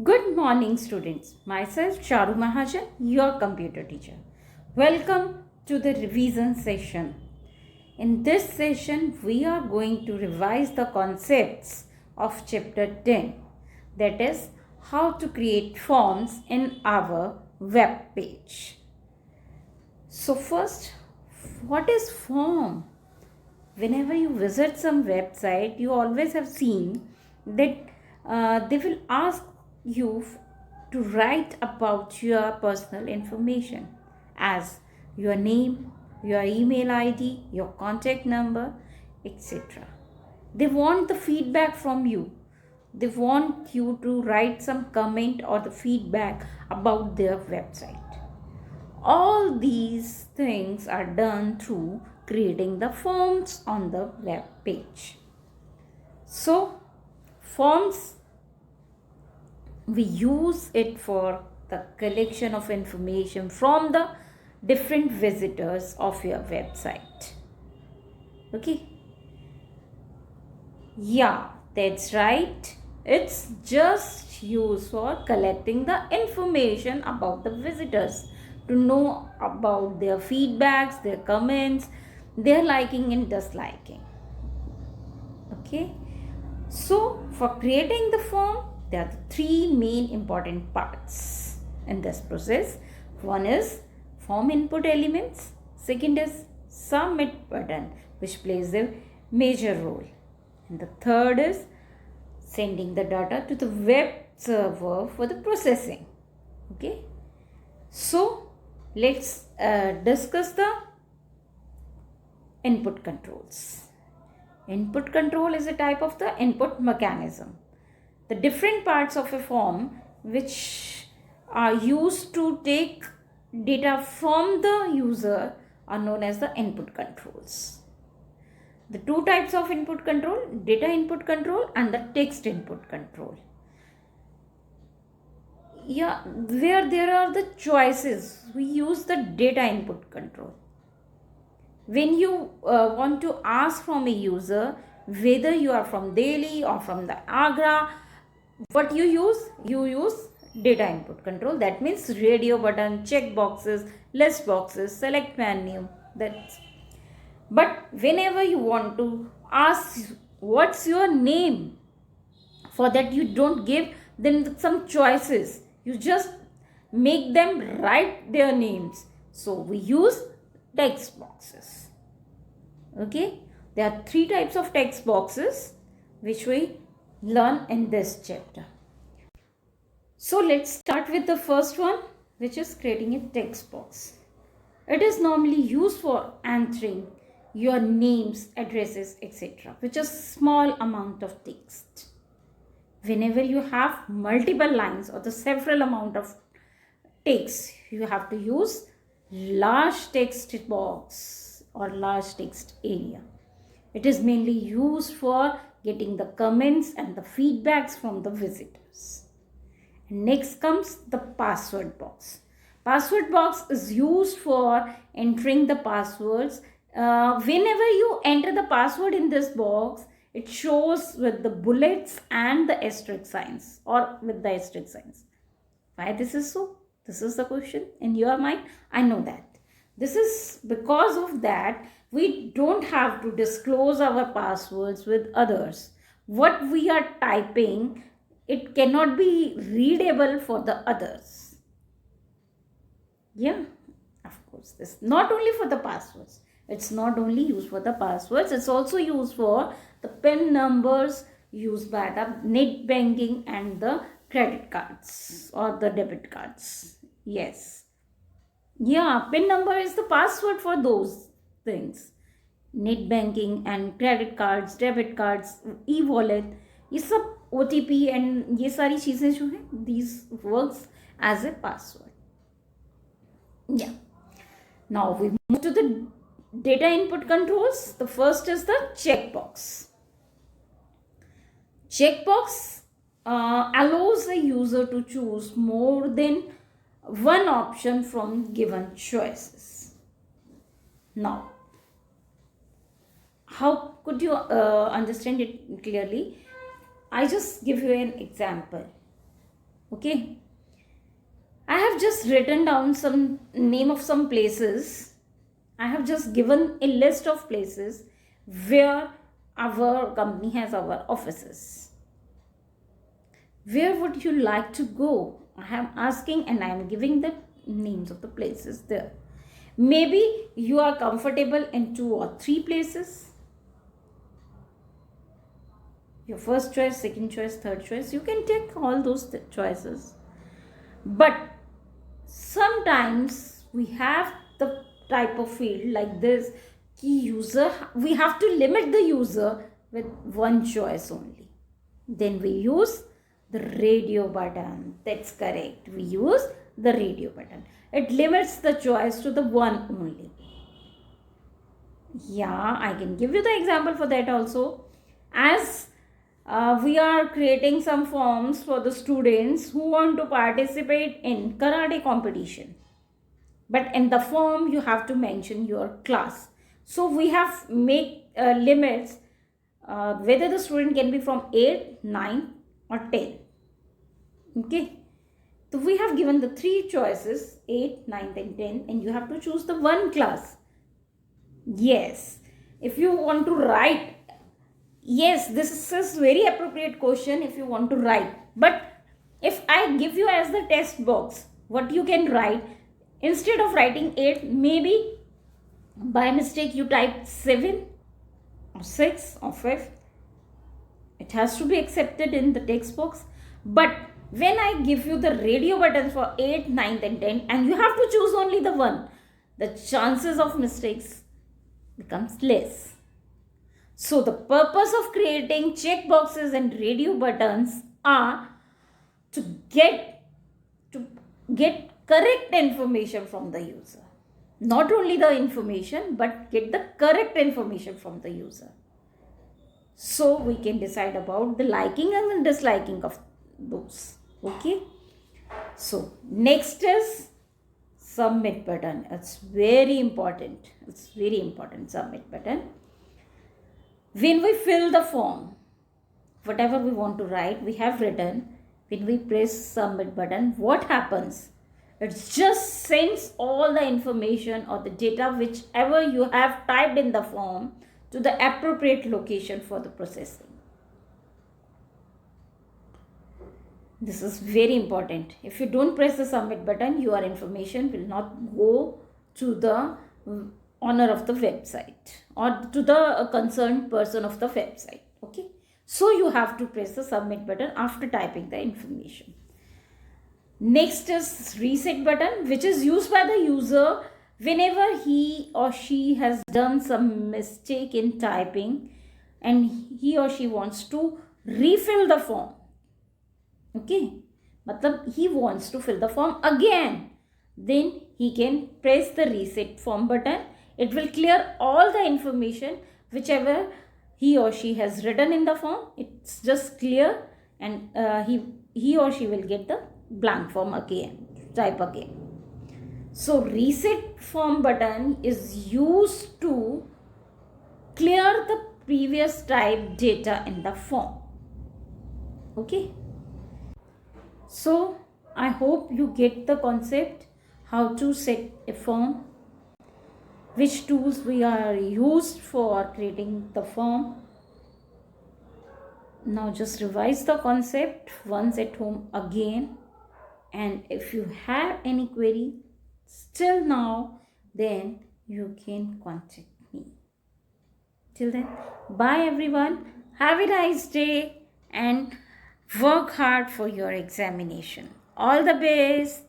Good morning, students. Myself, Charu Mahajan, your computer teacher. Welcome to the revision session. In this session, we are going to revise the concepts of chapter 10, that is, how to create forms in our web page. So, first, what is form? Whenever you visit some website, you always have seen that they will ask you to write about your personal information as your name, your email ID, your contact number, etc. They want the feedback from you. They want you to write some comment or the feedback about their website. All these things are done through creating the forms on the web page. So, forms, we use it for the collection of information from the different visitors of your website. Okay? Yeah, that's right. It's just used for collecting the information about the visitors, to know about their feedbacks, their comments, their liking and disliking. Okay, so for creating the form, there are three main important parts in this process. One is form input elements, second is submit button, which plays a major role, and the third is sending the data to the web server for the processing. Okay, so let's discuss the input controls. Input control is a type of the input mechanism. The different parts of a form which are used to take data from the user are known as the input controls. The two types of input control, data input control and the text input control. Yeah, where there are the choices, we use the data input control. When you want to ask from a user whether you are from Delhi or from the Agra, what you use data input control. That means radio button, check boxes, list boxes, select menu. That's but whenever you want to ask what's your name, for that you don't give them some choices, you just make them write their names. So we use text boxes. Okay, there are three types of text boxes which we learn in this chapter. So let's start with the first one, which is creating a text box. It is normally used for entering your names, addresses, etc., which is small amount of text. Whenever you have multiple lines or the several amount of text, you have to use large text box or large text area. It is mainly used for getting the comments and the feedbacks from the visitors. Next comes the password box. Password box is used for entering the passwords. Whenever you enter the password in this box, it shows with the bullets and the asterisk signs, or with the asterisk signs. Why this is so? This is the question in your mind. I know that. This is because of that we don't have to disclose our passwords with others. What we are typing, it cannot be readable for the others. Yeah, of course. This not only for the passwords. It's not only used for the passwords. It's also used for the PIN numbers used by the net banking and the credit cards or the debit cards. Yes. Yeah, PIN number is the password for those things. Net banking and credit cards, debit cards, e-wallet, ये सब OTP and ये सारी चीज़ें जो हैं, these works as a password. Yeah. Now we move to the data input controls. The first is the checkbox. Checkbox allows a user to choose more than one option from given choices. Now, how could you understand it clearly? I just give you an example. Okay. I have just written down some name of some places. I have just given a list of places where our company has our offices. Where would you like to go? I am asking and I am giving the names of the places there. Maybe you are comfortable in 2 or 3 places. Your first choice, second choice, third choice. You can take all those choices. But sometimes we have the type of field like this, key user, we have to limit the user with one choice only. Then we use the radio button. That's correct. We use the radio button. It limits the choice to the one only. Yeah, I can give you the example for that also. As we are creating some forms for the students who want to participate in karate competition. But in the form you have to mention your class. So we have make limits whether the student can be from 8, 9 or 10. Okay. So we have given the 3 choices, 8, 9 and 10, and you have to choose the one class. Yes. If you want to write, yes, this is very appropriate question if you want to write. But if I give you as the test box, what you can write, instead of writing 8, maybe by mistake you type 7 or 6 or 5. It has to be accepted in the text box. But when I give you the radio buttons for 8, 9 and 10 and you have to choose only the one, the chances of mistakes becomes less. So the purpose of creating checkboxes and radio buttons are to get correct information from the user. Not only the information, but get the correct information from the user. So we can decide about the liking and the disliking of those. Okay. So next is submit button. It's very important. It's very important, submit button. When we fill the form, whatever we want to write, we have written. When we press submit button, what happens? It just sends all the information or the data whichever you have typed in the form to the appropriate location for the processing. This is very important. If you don't press the submit button, your information will not go to the owner of the website or to the concerned person of the website. Okay. So you have to press the submit button after typing the information. Next is reset button, which is used by the user whenever he or she has done some mistake in typing and he or she wants to refill the form. Okay, matlab he wants to fill the form again, then he can press the reset form button. It will clear all the information whichever he or she has written in the form. It's just clear, and he or she will get the blank form again, type again. So reset form button is used to clear the previous typed data in the form. Okay. So I hope you get the concept how to set a form, which tools we are used for creating the form. Now just revise the concept once at home again, and if you have any query still now, then you can contact me. Till then, bye everyone. Have a nice day and work hard for your examination. All the best.